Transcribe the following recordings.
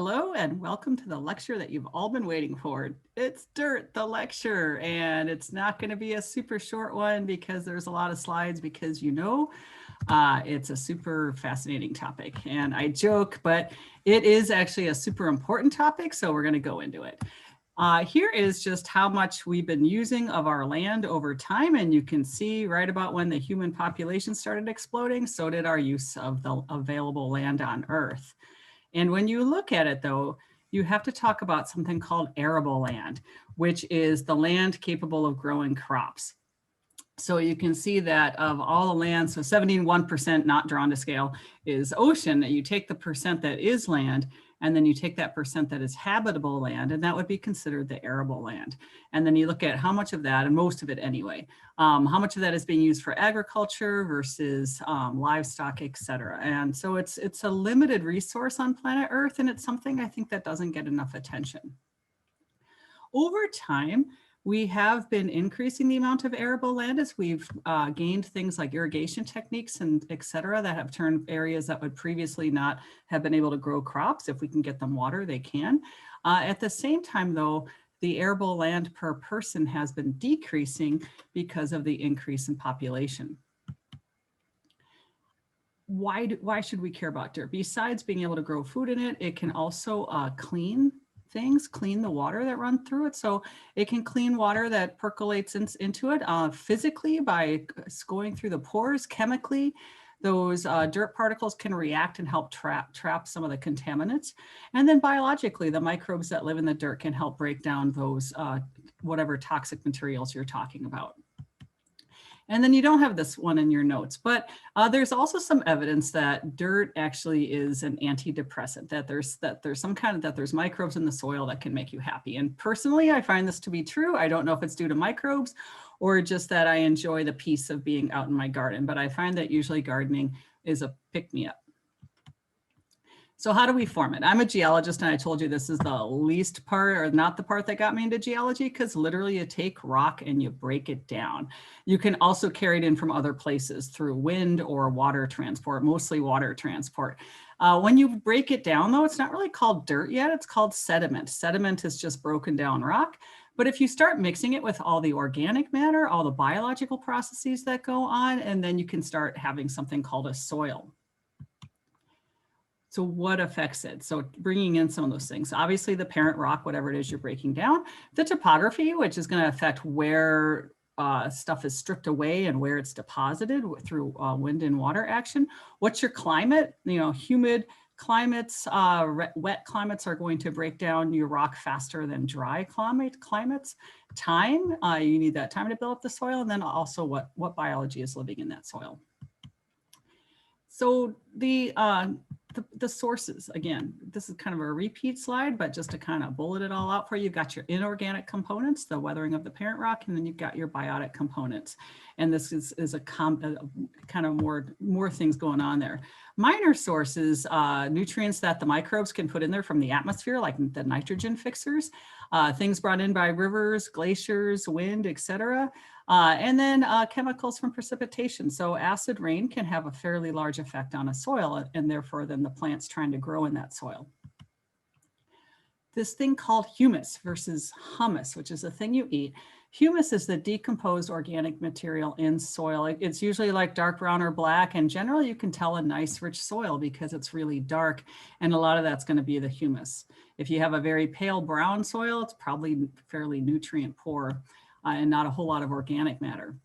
Hello and welcome to the lecture that you've all been waiting for. It's Dirt, the lecture, and it's not going to be a super short one because there's a lot of slides because it's a super fascinating topic. And I joke, but it is actually a super important topic, so we're going to go into it. Here is just how much we've been using of our land over time, and you can see right about when the human population started exploding, so did our use of the available land on Earth. And when you look at it, though, you have to talk about something called arable land, which is the land capable of growing crops. So you can see that of all the land, so 71% not drawn to scale is ocean. You take the percent that is land, and then you take that percent that is habitable land, and that would be considered the arable land. And then you look at how much of that, and most of it anyway, how much of that is being used for agriculture versus livestock, et cetera. And so it's a limited resource on planet Earth, and it's something I think that doesn't get enough attention. Over time, we have been increasing the amount of arable land as we've gained things like irrigation techniques and et cetera that have turned areas that would previously not have been able to grow crops. If we can get them water, they can. At the same time, though, the arable land per person has been decreasing because of the increase in population. Why should we care about dirt? Besides being able to grow food in it, it can also clean things, clean the water that runs through it. So it can clean water that percolates into it physically by going through the pores. Chemically, those dirt particles can react and help trap some of the contaminants. And then biologically, the microbes that live in the dirt can help break down those whatever toxic materials you're talking about. And then you don't have this one in your notes, but there's also some evidence that dirt actually is an antidepressant, that there's microbes in the soil that can make you happy. And personally, I find this to be true. I don't know if it's due to microbes or just that I enjoy the peace of being out in my garden, but I find that usually gardening is a pick-me-up. So how do we form it? I'm a geologist, and I told you this is the least part, or not the part that got me into geology, because literally you take rock and you break it down. You can also carry it in from other places through wind or water transport, mostly water transport. When you break it down, though, it's not really called dirt yet, it's called sediment. Sediment is just broken down rock. But if you start mixing it with all the organic matter, all the biological processes that go on, and then you can start having something called a soil. So what affects it? So bringing in some of those things, obviously the parent rock, whatever it is you're breaking down, the topography, which is going to affect where stuff is stripped away and where it's deposited through wind and water action. What's your climate? Humid climates, wet climates are going to break down your rock faster than dry climates. Time, you need that time to build up the soil, and then also what biology is living in that soil. So the sources, again, this is kind of a repeat slide, but just to kind of bullet it all out for you, you've got your inorganic components, the weathering of the parent rock, and then you've got your biotic components. And this is a kind of more things going on there. Minor sources, nutrients that the microbes can put in there from the atmosphere, like the nitrogen fixers, things brought in by rivers, glaciers, wind, etc. And then chemicals from precipitation. So acid rain can have a fairly large effect on a soil, and therefore then the plants trying to grow in that soil. This thing called humus versus humus, which is the thing you eat. Humus is the decomposed organic material in soil. It's usually like dark brown or black, and generally you can tell a nice rich soil because it's really dark, and a lot of that's going to be the humus. If you have a very pale brown soil, it's probably fairly nutrient poor. And not a whole lot of organic matter.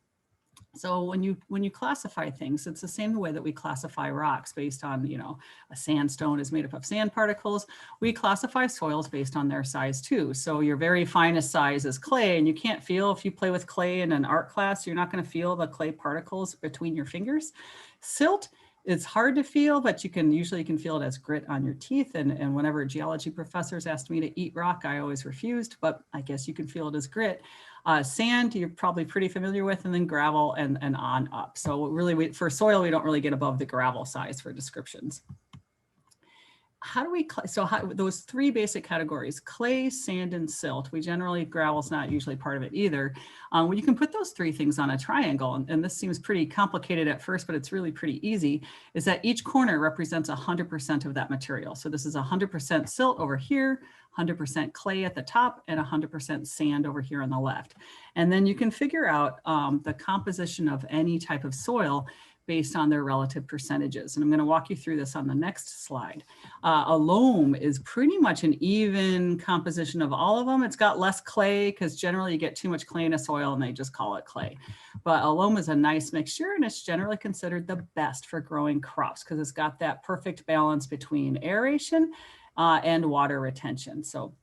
So when you classify things, it's the same way that we classify rocks based on, a sandstone is made up of sand particles. We classify soils based on their size too. So your very finest size is clay, and you can't feel, if you play with clay in an art class, you're not going to feel the clay particles between your fingers. Silt, it's hard to feel, but you can feel it as grit on your teeth. And whenever geology professors asked me to eat rock, I always refused, but I guess you can feel it as grit. Sand, you're probably pretty familiar with, and then gravel and on up. So really, for soil, we don't really get above the gravel size for descriptions. how do we, those three basic categories, clay, sand, and silt, we generally, gravel's not usually part of it either. Well, you can put those three things on a triangle, and this seems pretty complicated at first, but it's really pretty easy, is that each corner represents 100% of that material. So this is 100% silt over here, 100% clay at the top, and 100% sand over here on the left. And then you can figure out the composition of any type of soil based on their relative percentages. And I'm going to walk you through this on the next slide. A loam is pretty much an even composition of all of them. It's got less clay because generally you get too much clay in a soil and they just call it clay. But a loam is a nice mixture, and it's generally considered the best for growing crops because it's got that perfect balance between aeration and water retention. So,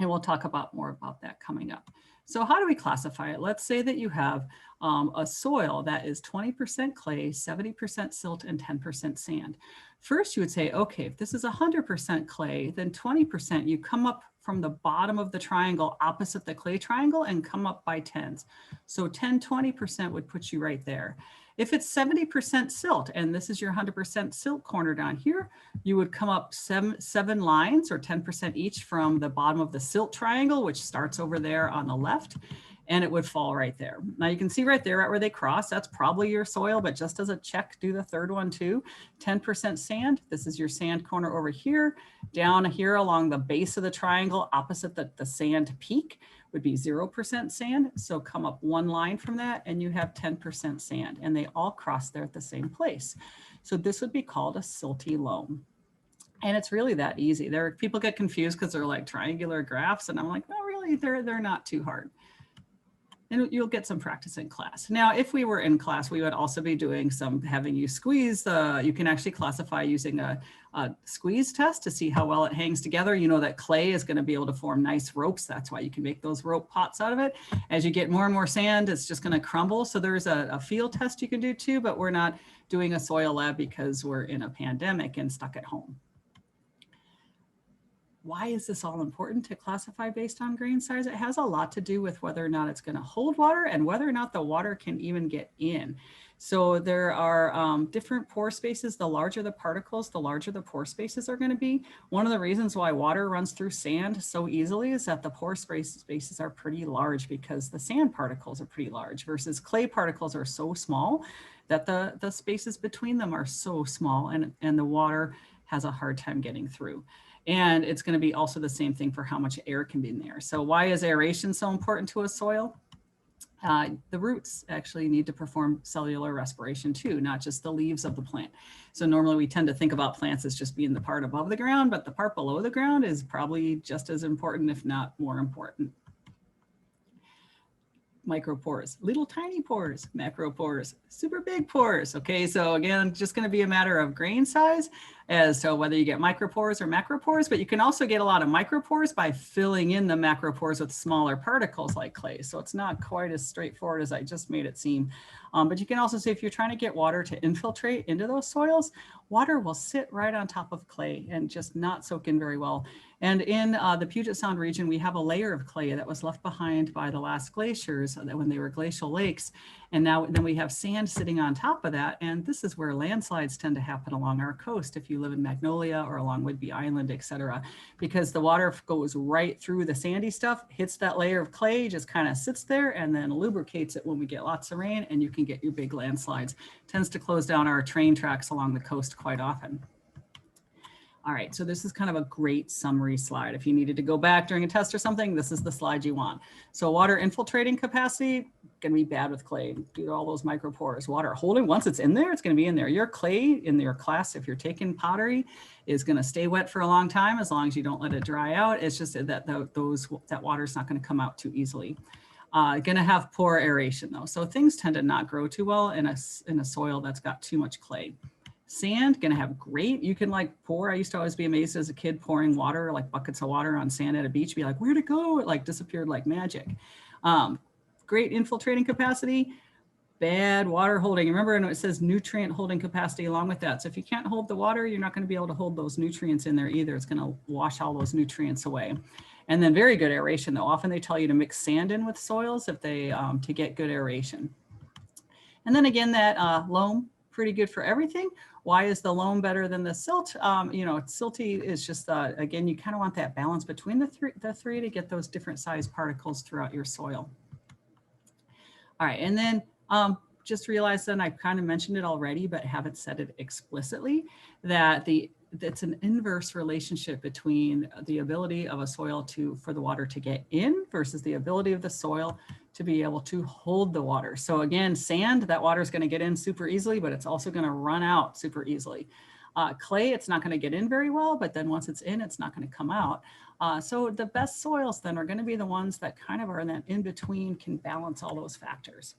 and we'll talk about more about that coming up. So how do we classify it? Let's say that you have a soil that is 20% clay, 70% silt, and 10% sand. First, you would say, okay, if this is 100% clay, then 20%, you come up from the bottom of the triangle opposite the clay triangle and come up by tens. So 10, 20% would put you right there. If it's 70% silt, and this is your 100% silt corner down here, you would come up seven lines or 10% each from the bottom of the silt triangle, which starts over there on the left, and it would fall right there. Now you can see right there at where they cross, that's probably your soil, but just as a check, do the third one too. 10% sand, this is your sand corner over here. Down here along the base of the triangle, opposite the sand peak, would be 0% sand. So come up one line from that and you have 10% sand, and they all cross there at the same place. So this would be called a silty loam. And it's really that easy. People get confused because they're like triangular graphs, and I'm like, no, really, they're not too hard. And you'll get some practice in class. Now, if we were in class, we would also be doing having you squeeze. You can actually classify using a squeeze test to see how well it hangs together. You know that clay is going to be able to form nice ropes. That's why you can make those rope pots out of it. As you get more and more sand, it's just going to crumble. So there's a field test you can do too, but we're not doing a soil lab because we're in a pandemic and stuck at home. Why is this all important to classify based on grain size? It has a lot to do with whether or not it's going to hold water and whether or not the water can even get in. So there are different pore spaces. The larger the particles, the larger the pore spaces are going to be. One of the reasons why water runs through sand so easily is that the pore spaces are pretty large because the sand particles are pretty large versus clay particles are so small that the spaces between them are so small, and the water has a hard time getting through. And it's going to be also the same thing for how much air can be in there. So why is aeration so important to a soil? The roots actually need to perform cellular respiration too, not just the leaves of the plant. So normally we tend to think about plants as just being the part above the ground, but the part below the ground is probably just as important, if not more important. Micropores, little tiny pores, macropores, super big pores. Okay, so again, just going to be a matter of grain size as to whether you get micropores or macropores, but you can also get a lot of micropores by filling in the macropores with smaller particles like clay. So it's not quite as straightforward as I just made it seem. But you can also see if you're trying to get water to infiltrate into those soils, water will sit right on top of clay and just not soak in very well. And in the Puget Sound region, we have a layer of clay that was left behind by the last glaciers when they were glacial lakes. And then we have sand sitting on top of that. And this is where landslides tend to happen along our coast if you live in Magnolia or along Whidbey Island, et cetera, because the water goes right through the sandy stuff, hits that layer of clay, just kind of sits there and then lubricates it when we get lots of rain, and you can get your big landslides. Tends to close down our train tracks along the coast quite often. All right, so this is kind of a great summary slide. If you needed to go back during a test or something, this is the slide you want. So water infiltrating capacity, gonna be bad with clay due to all those micropores. Water holding, once it's in there, it's gonna be in there. Your clay in your class, if you're taking pottery, is gonna stay wet for a long time as long as you don't let it dry out. It's just that that water's not gonna come out too easily. Gonna have poor aeration though. So things tend to not grow too well in a soil that's got too much clay. Sand, gonna have great, you can like pour, I used to always be amazed as a kid pouring water, like buckets of water on sand at a beach, be like, where'd it go? It like disappeared like magic. Great infiltrating capacity, bad water holding. Remember, and it says nutrient holding capacity along with that. So if you can't hold the water, you're not gonna be able to hold those nutrients in there either. It's gonna wash all those nutrients away. And then very good aeration though. Often they tell you to mix sand in with soils if they, to get good aeration. And then again, that loam, pretty good for everything. Why is the loam better than the silt? You know, silty is just, again, you kind of want that balance between the three to get those different size particles throughout your soil. All right, and then just realize that I kind of mentioned it already, but haven't said it explicitly, that it's an inverse relationship between the ability of a soil for the water to get in versus the ability of the soil to be able to hold the water. So again, sand, that water is going to get in super easily, but it's also going to run out super easily. Clay, it's not going to get in very well, but then once it's in, it's not going to come out. So the best soils then are going to be the ones that kind of are in that in between, can balance all those factors.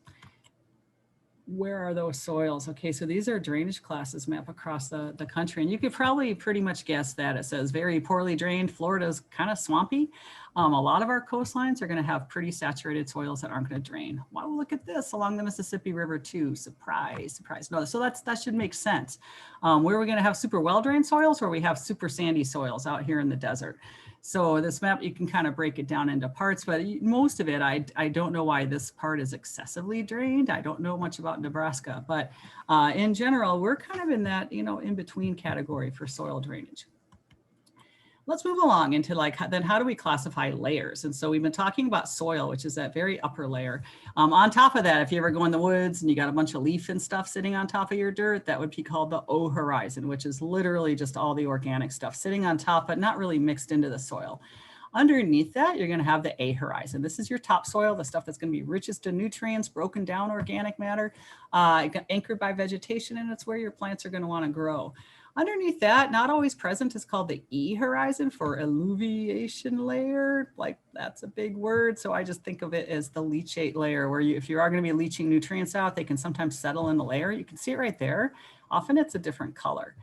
Where are those soils? Okay, so these are drainage classes map across the country. And you could probably pretty much guess that. It says very poorly drained. Florida's kind of swampy. A lot of our coastlines are going to have pretty saturated soils that aren't going to drain. Wow, look at this along the Mississippi River too. Surprise, surprise. No, so that should make sense. Where are we going to have super well-drained soils, or we have super sandy soils out here in the desert? So this map, you can kind of break it down into parts, but most of it, I don't know why this part is excessively drained. I don't know much about Nebraska, but in general, we're kind of in that, you know, in between category for soil drainage. Let's move along into then how do we classify layers? And so we've been talking about soil, which is that very upper layer. On top of that, if you ever go in the woods and you got a bunch of leaf and stuff sitting on top of your dirt, that would be called the O horizon, which is literally just all the organic stuff sitting on top, but not really mixed into the soil. Underneath that, you're going to have the A horizon. This is your topsoil, the stuff that's going to be richest in nutrients, broken down organic matter, anchored by vegetation, and it's where your plants are going to want to grow. Underneath that, not always present, is called the E horizon for alluviation layer. Like, that's a big word. So I just think of it as the leachate layer, where if you are going to be leaching nutrients out, they can sometimes settle in the layer. You can see it right there. Often it's a different color.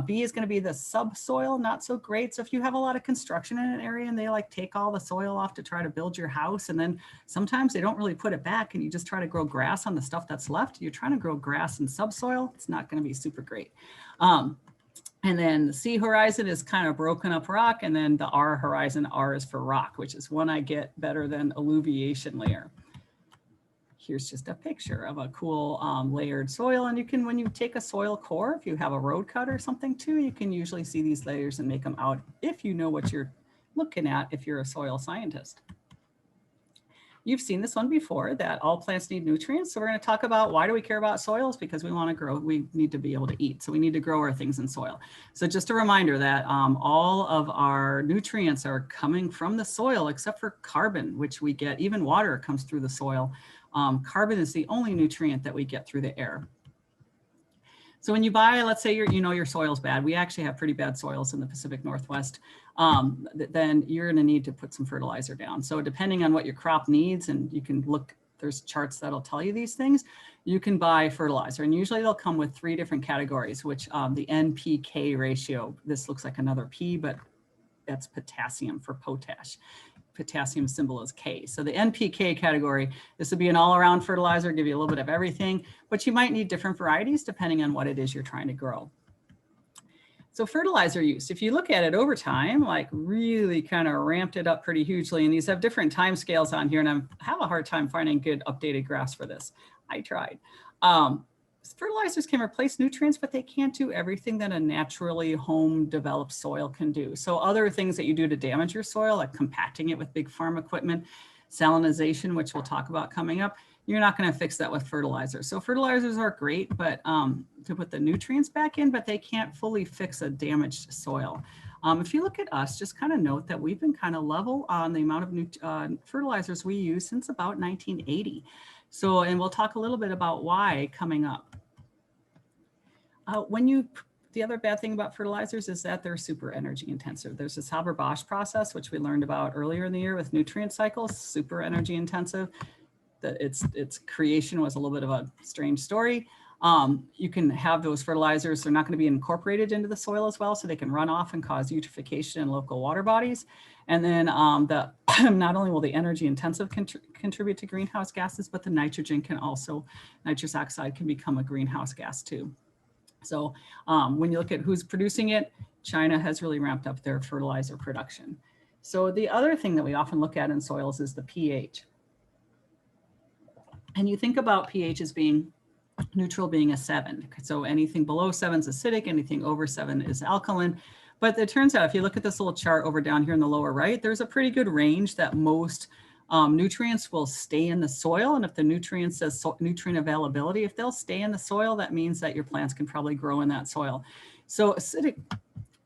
B is going to be the subsoil, not so great. So if you have a lot of construction in an area and they like take all the soil off to try to build your house, and then sometimes they don't really put it back and you just try to grow grass on the stuff that's left, you're trying to grow grass in subsoil, it's not going to be super great. And then the C horizon is kind of broken up rock, and then the R horizon, R is for rock, which is one I get better than alluviation layer. Here's just a picture of a cool layered soil. And you can, when you take a soil core, if you have a road cut or something too, you can usually see these layers and make them out if you know what you're looking at, if you're a soil scientist. You've seen this one before, that all plants need nutrients. So we're going to talk about why do we care about soils? Because we want to grow, we need to be able to eat. So we need to grow our things in soil. So just a reminder that all of our nutrients are coming from the soil, except for carbon, which we get, even water comes through the soil. Carbon is the only nutrient that we get through the air. So when you buy, let's say your soil's bad, we actually have pretty bad soils in the Pacific Northwest, then you're going to need to put some fertilizer down. So depending on what your crop needs, and you can look, there's charts that'll tell you these things, you can buy fertilizer. And usually they'll come with 3 different categories, which the NPK ratio, this looks like another P, but that's potassium for potash. Potassium symbol is K. So the NPK category, this would be an all-around fertilizer, give you a little bit of everything, but you might need different varieties depending on what it is you're trying to grow. So fertilizer use, if you look at it over time, like really kind of ramped it up pretty hugely, and these have different time scales on here, and I have a hard time finding good updated graphs for this. I tried. Fertilizers can replace nutrients, but they can't do everything that a naturally home developed soil can do. So other things that you do to damage your soil, like compacting it with big farm equipment, salinization, which we'll talk about coming up, you're not going to fix that with fertilizers. So fertilizers are great, but to put the nutrients back in, but they can't fully fix a damaged soil. If you look at us, just kind of note that we've been kind of level on the amount of fertilizers we use since about 1980. So, and we'll talk a little bit about why coming up. The other bad thing about fertilizers is that they're super energy intensive. There's this Haber-Bosch process, which we learned about earlier in the year with nutrient cycles, super energy intensive. That its creation was a little bit of a strange story. You can have those fertilizers, they're not going to be incorporated into the soil as well, so they can run off and cause eutrophication in local water bodies. And then not only will the energy intensive contribute to greenhouse gases, but the nitrogen can also, nitrous oxide can become a greenhouse gas too. So when you look at who's producing it, China has really ramped up their fertilizer production. So the other thing that we often look at in soils is the pH. And you think about pH as being neutral being a 7. So anything below 7 is acidic, anything over 7 is alkaline. But it turns out if you look at this little chart over down here in the lower right, there's a pretty good range that most nutrients will stay in the soil. And if the nutrient says nutrient availability, if they'll stay in the soil, that means that your plants can probably grow in that soil. So acidic,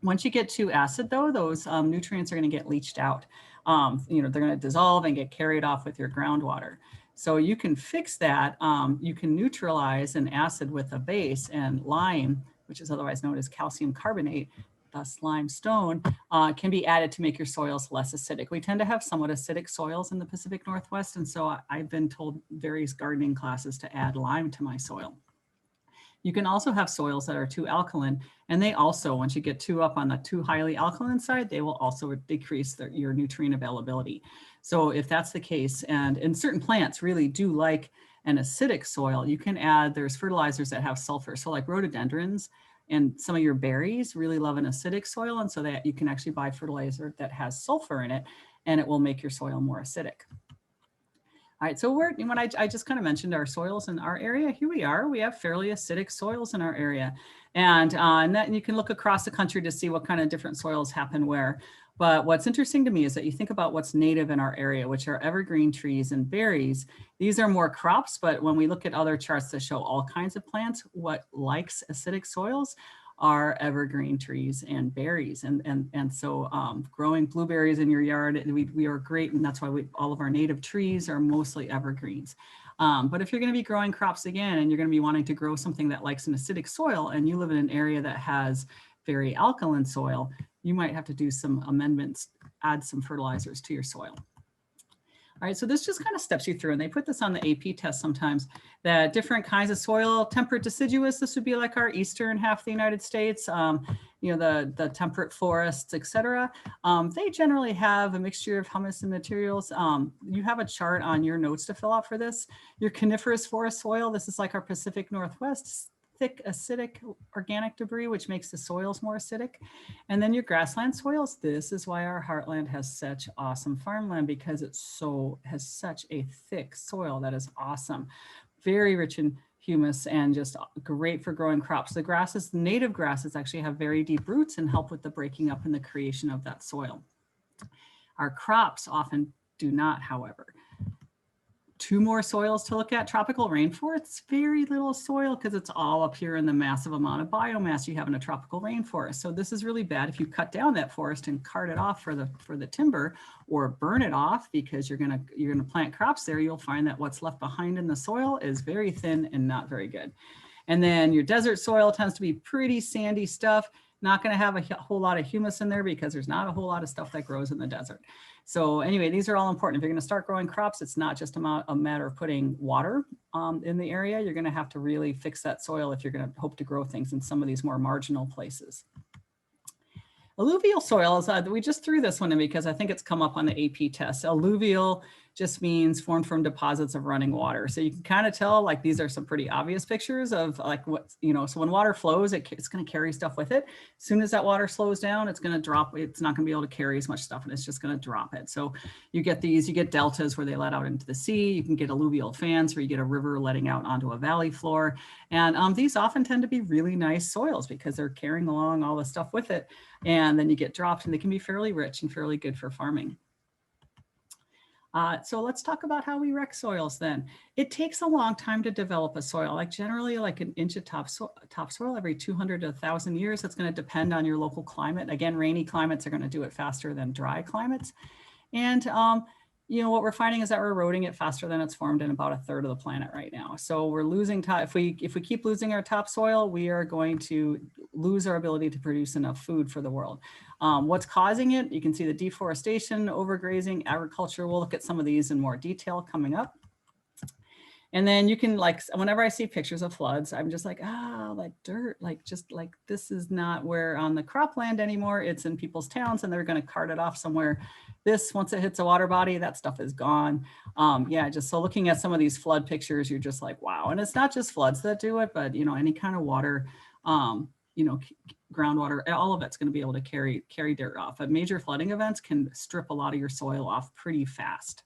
once you get too acid though, those nutrients are going to get leached out. They're going to dissolve and get carried off with your groundwater. So you can fix that. You can neutralize an acid with a base, and lime, which is otherwise known as calcium carbonate, thus limestone, can be added to make your soils less acidic. We tend to have somewhat acidic soils in the Pacific Northwest, and so I've been told various gardening classes to add lime to my soil. You can also have soils that are too alkaline, and they also, once you get too up on the too highly alkaline side, they will also decrease your nutrient availability. So if that's the case, and certain plants really do like an acidic soil, you can add, there's fertilizers that have sulfur. So like rhododendrons and some of your berries really love an acidic soil, and so that you can actually buy fertilizer that has sulfur in it, and it will make your soil more acidic. All right, so when I just kind of mentioned our soils in our area, here we are. We have fairly acidic soils in our area. And you can look across the country to see what kind of different soils happen where. But what's interesting to me is that you think about what's native in our area, which are evergreen trees and berries. These are more crops, but when we look at other charts that show all kinds of plants, what likes acidic soils are evergreen trees and berries. And so growing blueberries in your yard, we are great. And that's why all of our native trees are mostly evergreens. But if you're going to be growing crops again, and you're going to be wanting to grow something that likes an acidic soil, and you live in an area that has very alkaline soil, you might have to do some amendments, add some fertilizers to your soil. All right, so this just kind of steps you through, and they put this on the AP test sometimes, that different kinds of soil, temperate deciduous, this would be like our eastern half of the United States, the temperate forests, etc. They generally have a mixture of humus and materials. You have a chart on your notes to fill out for this. Your coniferous forest soil, this is like our Pacific Northwest, thick acidic organic debris, which makes the soils more acidic. And then your grassland soils, this is why our heartland has such awesome farmland, because it has such a thick soil that is awesome. Very rich in humus and just great for growing crops. The grasses, native grasses actually have very deep roots and help with the breaking up and the creation of that soil. Our crops often do not, however. Two more soils to look at. Tropical rainforests, very little soil because it's all up here in the massive amount of biomass you have in a tropical rainforest. So this is really bad if you cut down that forest and cart it off for the timber, or burn it off because you're gonna plant crops there. You'll find that what's left behind in the soil is very thin and not very good. And then your desert soil tends to be pretty sandy stuff. Not going to have a whole lot of humus in there because there's not a whole lot of stuff that grows in the desert. So anyway, these are all important. If you're going to start growing crops, it's not just a matter of putting water in the area. You're going to have to really fix that soil if you're going to hope to grow things in some of these more marginal places. Alluvial soils, we just threw this one in because I think it's come up on the AP test. Alluvial just means formed from deposits of running water. So you can kind of tell, like, these are some pretty obvious pictures of like what, so when water flows, it's going to carry stuff with it. As soon as that water slows down, it's going to drop. It's not going to be able to carry as much stuff, and it's just going to drop it. So you get deltas where they let out into the sea. You can get alluvial fans where you get a river letting out onto a valley floor. And these often tend to be really nice soils because they're carrying along all the stuff with it. And then you get dropped, and they can be fairly rich and fairly good for farming. So let's talk about how we wreck soils then. It takes a long time to develop a soil, like generally like an inch of topsoil every 200 to 1,000 years. That's going to depend on your local climate. Again, rainy climates are going to do it faster than dry climates. And what we're finding is that we're eroding it faster than it's formed in about 1/3 of the planet right now. So we're losing if we keep losing our topsoil, we are going to lose our ability to produce enough food for the world. What's causing it? You can see the deforestation, overgrazing, agriculture. We'll look at some of these in more detail coming up. And then you can, like, whenever I see pictures of floods, I'm just like, that dirt, this is not where on the cropland anymore. It's in people's towns, and they're going to cart it off somewhere. Once it hits a water body, that stuff is gone. Just so looking at some of these flood pictures, you're just like, wow. And it's not just floods that do it, but, any kind of water, groundwater, all of it's going to be able to carry dirt off. But major flooding events can strip a lot of your soil off pretty fast.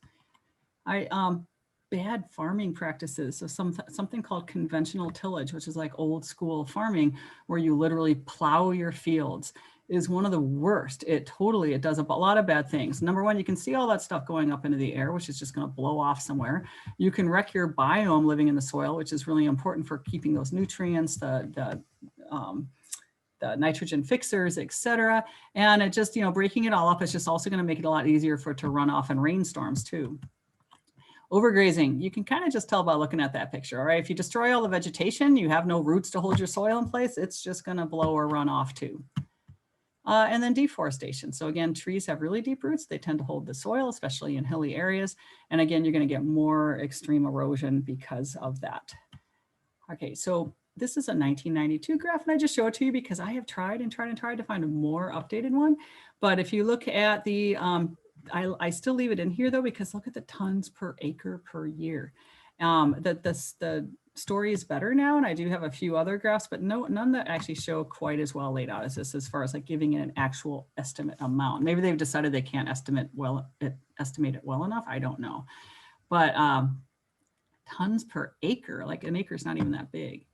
bad farming practices. So something called conventional tillage, which is like old school farming, where you literally plow your fields, is one of the worst. It does a lot of bad things. Number one, you can see all that stuff going up into the air, which is just going to blow off somewhere. You can wreck your biome living in the soil, which is really important for keeping those nutrients, the nitrogen fixers, etc. And it just, breaking it all up is just also going to make it a lot easier for it to run off in rainstorms too. Overgrazing, you can kind of just tell by looking at that picture, all right? If you destroy all the vegetation, you have no roots to hold your soil in place, it's just going to blow or run off too. And then deforestation. So again, trees have really deep roots. They tend to hold the soil, especially in hilly areas. And again, you're going to get more extreme erosion because of that. Okay, so this is a 1992 graph, and I just show it to you because I have tried to find a more updated one. But if you look at the, I still leave it in here though, because look at the tons per acre per year. The story is better now, and I do have a few other graphs, but none that actually show quite as well laid out as this, as far as like giving it an actual estimate amount. Maybe they've decided they can't estimate it well enough. I don't know, but tons per acre, like an acre is not even that big.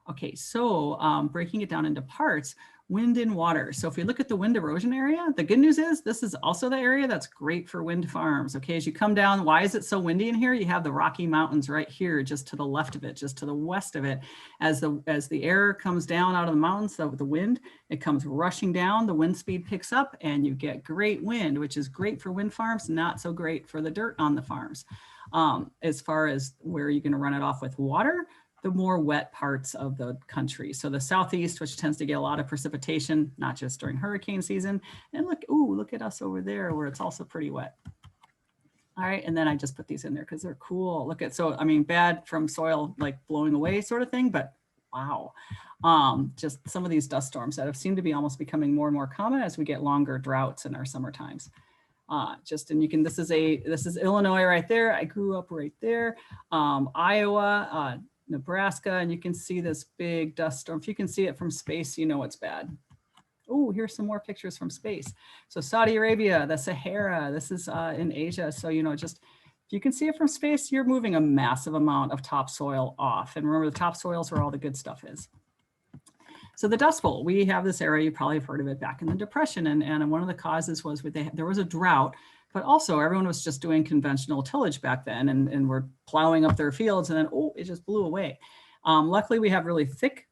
Okay, so breaking it down into parts, wind and water. So if we look at the wind erosion area, the good news is this is also the area that's great for wind farms. Okay, as you come down, why is it so windy in here? You have the Rocky Mountains right here, just to the left of it, just to the west of it. As the air comes down out of the mountains, so the wind, it comes rushing down, the wind speed picks up, and you get great wind, which is great for wind farms, not so great for the dirt on the farms. As far as where you're going to run it off with water, the more wet parts of the country. So the Southeast, which tends to get a lot of precipitation, not just during hurricane season. And look at us over there where it's also pretty wet. All right, and then I just put these in there because they're cool. Look at, so I mean, bad from soil like blowing away sort of thing, but wow. Just some of these dust storms that have seemed to be almost becoming more and more common as we get longer droughts in our summer times. And you can, this is Illinois right there. I grew up right there. Iowa, Nebraska, and you can see this big dust storm. If you can see it from space, you know it's bad. Oh, here's some more pictures from space. So Saudi Arabia, the Sahara, this is in Asia. So, just if you can see it from space, you're moving a massive amount of topsoil off. And remember, the topsoil is where all the good stuff is. So the Dust Bowl, we have this area, you probably have heard of it back in the Depression. And one of the causes was there was a drought, but also everyone was just doing conventional tillage back then and were plowing up their fields, and then, it just blew away. Luckily, we have really thick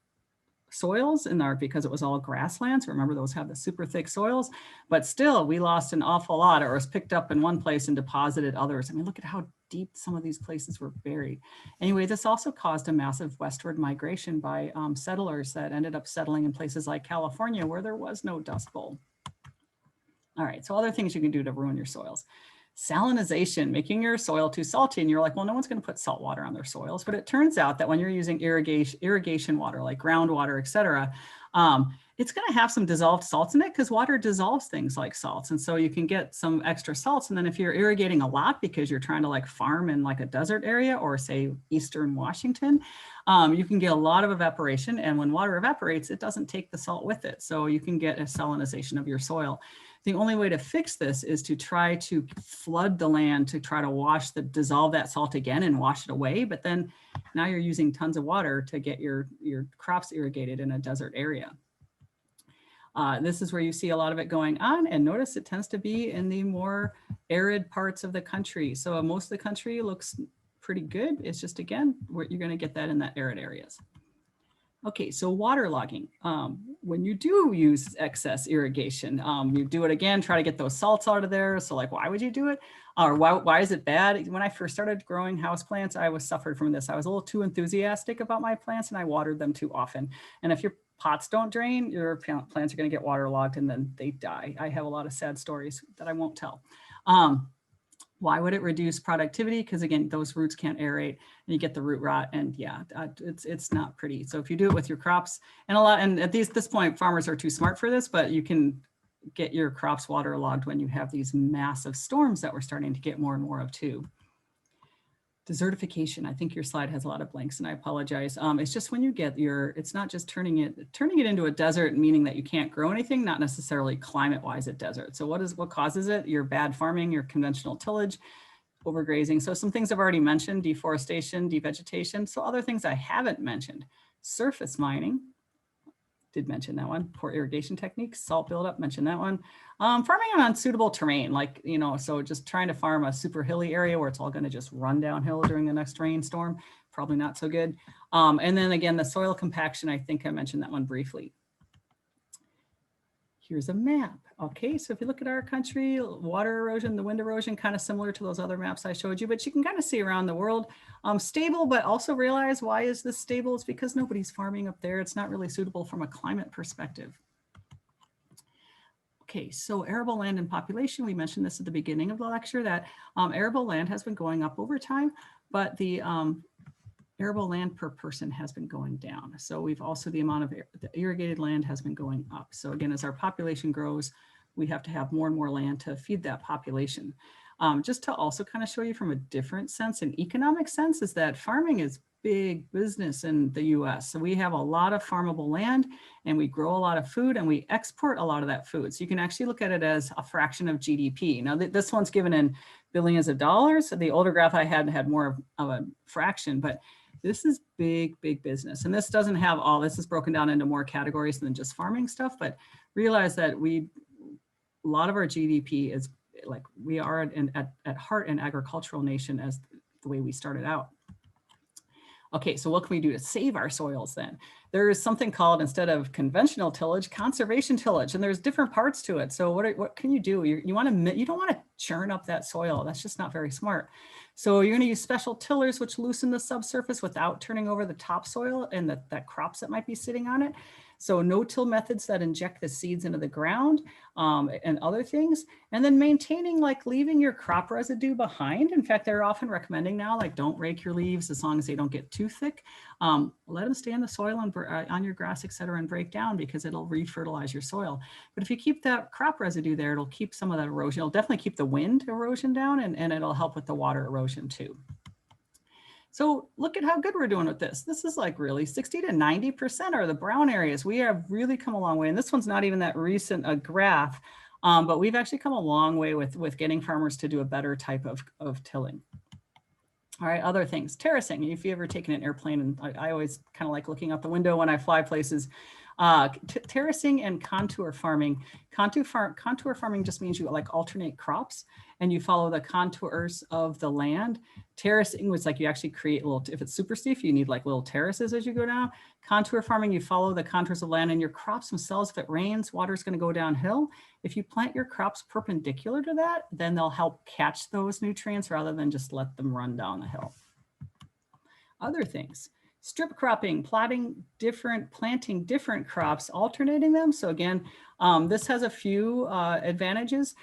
soils in there because it was all grasslands. Remember, those have the super thick soils, but still we lost an awful lot, or was picked up in one place and deposited others. I mean, look at how deep some of these places were buried. Anyway, this also caused a massive westward migration by settlers that ended up settling in places like California where there was no Dust Bowl. All right, so other things you can do to ruin your soils. Salinization, making your soil too salty. And you're like, well, no one's going to put salt water on their soils. But it turns out that when you're using irrigation water, like groundwater, et cetera, it's going to have some dissolved salts in it because water dissolves things like salts. And so you can get some extra salts. And then if you're irrigating a lot because you're trying to like farm in like a desert area or say Eastern Washington, you can get a lot of evaporation. And when water evaporates, it doesn't take the salt with it. So you can get a salinization of your soil. The only way to fix this is to try to flood the land to try to dissolve that salt again and wash it away. But then now you're using tons of water to get your crops irrigated in a desert area. This is where you see a lot of it going on, and notice it tends to be in the more arid parts of the country. So most of the country looks pretty good. It's just, again, where you're going to get that in the arid areas. Okay, so waterlogging. When you do use excess irrigation, you do it again, try to get those salts out of there. So like, why would you do it? Or why is it bad? When I first started growing houseplants, I suffered from this. I was a little too enthusiastic about my plants and I watered them too often. And if your pots don't drain, your plants are gonna get waterlogged and then they die. I have a lot of sad stories that I won't tell. Why would it reduce productivity? Because again, those roots can't aerate and you get the root rot, and yeah, it's not pretty. So if you do it with your crops, and at this point, farmers are too smart for this, but you can get your crops waterlogged when you have these massive storms that we're starting to get more and more of too. Desertification. I think your slide has a lot of blanks and I apologize. It's just when you get it's not just turning it into a desert, meaning that you can't grow anything, not necessarily climate wise a desert. So what causes it? Your bad farming, your conventional tillage. overgrazing. So some things I've already mentioned: deforestation, devegetation. So other things I haven't mentioned: surface mining. Did mention that one. Poor irrigation techniques, salt buildup, mentioned that one. Farming on unsuitable terrain, like, you know, so just trying to farm a super hilly area where it's all going to just run downhill during the next rainstorm, probably not so good. And then again, the soil compaction, I think I mentioned that one briefly. Here's a map. Okay, so if you look at our country, water erosion, the wind erosion, kind of similar to those other maps I showed you, but you can kind of see around the world. Stable, but also realize, why is this stable? It's because nobody's farming up there. It's not really suitable from a climate perspective. Okay, so arable land and population, we mentioned this at the beginning of the lecture, that arable land has been going up over time, but the arable land per person has been going down. So we've also, the amount of the irrigated land has been going up. So again, as our population grows, we have to have more and more land to feed that population. Just to also kind of show you from a different sense, an economic sense, is that farming is big business in the US. So we have a lot of farmable land, and we grow a lot of food, and we export a lot of that food. So you can actually look at it as a fraction of GDP. Now this one's given in billions of dollars. The older graph I had more of a fraction, but this is big, big business. And this doesn't have all, this is broken down into more categories than just farming stuff, but realize that a lot of our GDP is, like, we are at heart an agricultural nation, as the way we started out. Okay, so what can we do to save our soils then? There is something called, instead of conventional tillage, conservation tillage, and there's different parts to it. So what can you do? You don't want to churn up that soil. That's just not very smart. So you're going to use special tillers, which loosen the subsurface without turning over the topsoil and that crops that might be sitting on it. So no-till methods that inject the seeds into the ground, and other things. And then maintaining, like leaving your crop residue behind. In fact, they're often recommending now, like, don't rake your leaves as long as they don't get too thick. Let them stay in the soil and on your grass, et cetera, and break down, because it'll re-fertilize your soil. But if you keep that crop residue there, it'll keep some of that erosion. It'll definitely keep the wind erosion down, and it'll help with the water erosion too. So look at how good we're doing with this. This is like really 60 to 90% are the brown areas. We have really come a long way. And this one's not even that recent a graph, but we've actually come a long way with getting farmers to do a better type of tilling. All right, other things, terracing. If you've ever taken an airplane, and I always kind of like looking out the window when I fly places, terracing and contour farming. Contour farming just means you like alternate crops and you follow the contours of the land. Terracing was like you actually create little, if it's super steep, you need like little terraces as you go down. Contour farming, you follow the contours of land, and your crops themselves, if it rains, water is going to go downhill. If you plant your crops perpendicular to that, then they'll help catch those nutrients rather than just let them run down the hill. Other things. Strip cropping, planting different crops, alternating them. So again, this has a few advantages.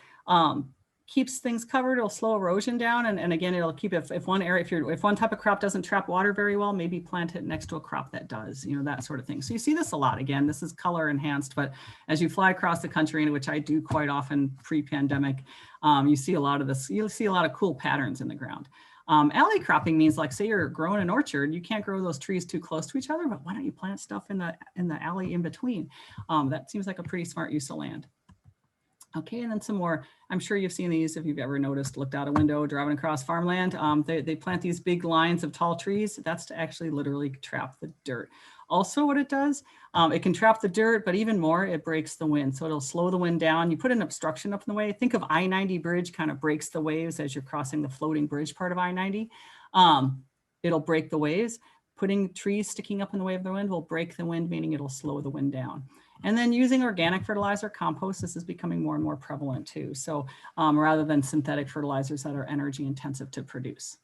Keeps things covered, it'll slow erosion down, and again, it'll keep, if one type of crop doesn't trap water very well, maybe plant it next to a crop that does, you know, that sort of thing. So you see this a lot. Again, this is color enhanced, but as you fly across the country, which I do quite often pre-pandemic, you see a lot of this. You'll see a lot of cool patterns in the ground. Alley cropping means, like, say you're growing an orchard, you can't grow those trees too close to each other, but why don't you plant stuff in the alley in between? That seems like a pretty smart use of land. Okay, and then some more. I'm sure you've seen these if you've ever noticed, looked out a window, driving across farmland. They plant these big lines of tall trees. That's to actually literally trap the dirt. Also, what it does, it can trap the dirt, but even more, it breaks the wind. So it'll slow the wind down. You put an obstruction up in the way. Think of I-90 bridge kind of breaks the waves as you're crossing the floating bridge part of I-90. It'll break the waves. Putting trees sticking up in the way of the wind will break the wind, meaning it'll slow the wind down. And then using organic fertilizer, compost, this is becoming more and more prevalent too. So rather than synthetic fertilizers that are energy intensive to produce.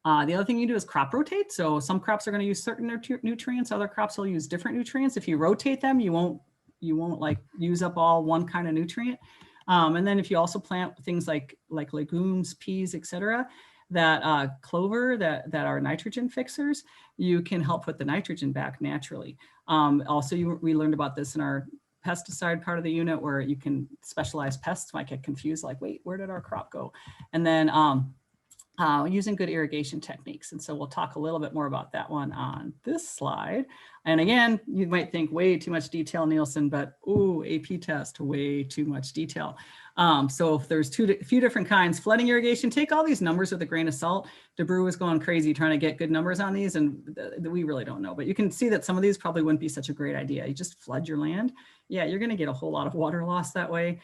The other thing you do is crop rotate. So some crops are going to use certain nutrients, other crops will use different nutrients. If you rotate them, you won't like use up all one kind of nutrient. And then if you also plant things like legumes, peas, etc., that clover that are nitrogen fixers, you can help put the nitrogen back naturally. Also, we learned about this in our pesticide part of the unit, where you can specialize pests might get confused, like, wait, where did our crop go? And then using good irrigation techniques. And so we'll talk a little bit more about that one on this slide. And again, you might think way too much detail, Nielsen, but ooh, AP test, way too much detail. So if there's a few different kinds, flooding irrigation, take all these numbers with a grain of salt. DeBrew is going crazy trying to get good numbers on these, and we really don't know. But you can see that some of these probably wouldn't be such a great idea. You just flood your land. Yeah, you're going to get a whole lot of water loss that way.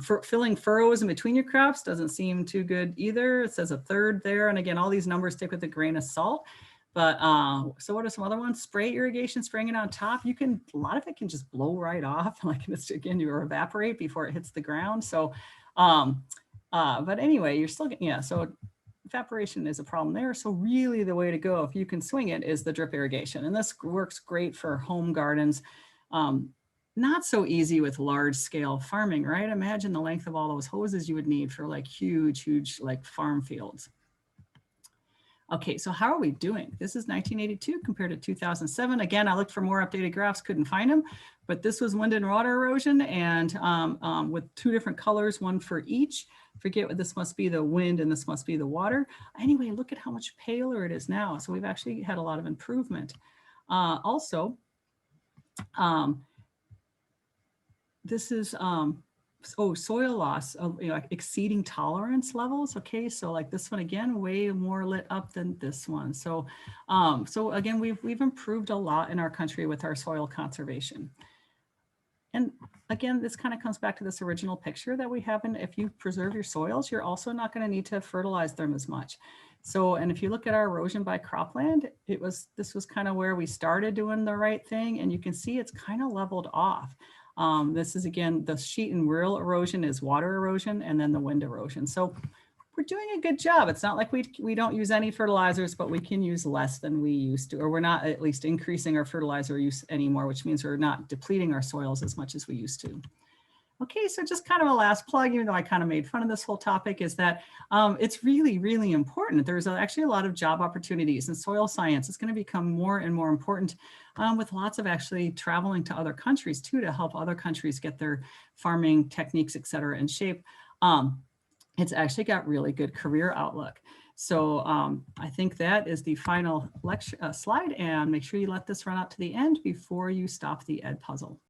For filling furrows in between your crops doesn't seem too good either. It says a third there. And again, all these numbers stick with a grain of salt. But so what are some other ones? Spray irrigation, spraying it on top. A lot of it can just blow right off, like this again, or evaporate before it hits the ground. So, but anyway, you're still getting, yeah, so evaporation is a problem there. So really the way to go, if you can swing it, is the drip irrigation. And this works great for home gardens. Not so easy with large scale farming, right? Imagine the length of all those hoses you would need for like huge like farm fields. Okay, so how are we doing? This is 1982 compared to 2007. Again, I looked for more updated graphs, couldn't find them, but this was wind and water erosion, and with two different colors, one for each. Forget what this must be the wind and this must be the water. Anyway, look at how much paler it is now. So we've actually had a lot of improvement. This is soil loss of exceeding tolerance levels. Okay, so like this one again, way more lit up than this one. So so again, we've improved a lot in our country with our soil conservation. And again, this kind of comes back to this original picture that we have. And if you preserve your soils, you're also not going to need to fertilize them as much. So, and if you look at our erosion by cropland, this was kind of where we started doing the right thing. And you can see it's kind of leveled off. This is again, the sheet and rill erosion is water erosion, and then the wind erosion. So we're doing a good job. It's not like we don't use any fertilizers, but we can use less than we used to, or we're not at least increasing our fertilizer use anymore, which means we're not depleting our soils as much as we used to. Okay, so just kind of a last plug, even though I kind of made fun of this whole topic, is that it's really, really important. There's actually a lot of job opportunities in soil science. It's going to become more and more important with lots of actually traveling to other countries too, to help other countries get their farming techniques, et cetera, in shape. It's actually got really good career outlook. So I think that is the final lecture slide, and make sure you let this run out to the end before you stop the Ed puzzle.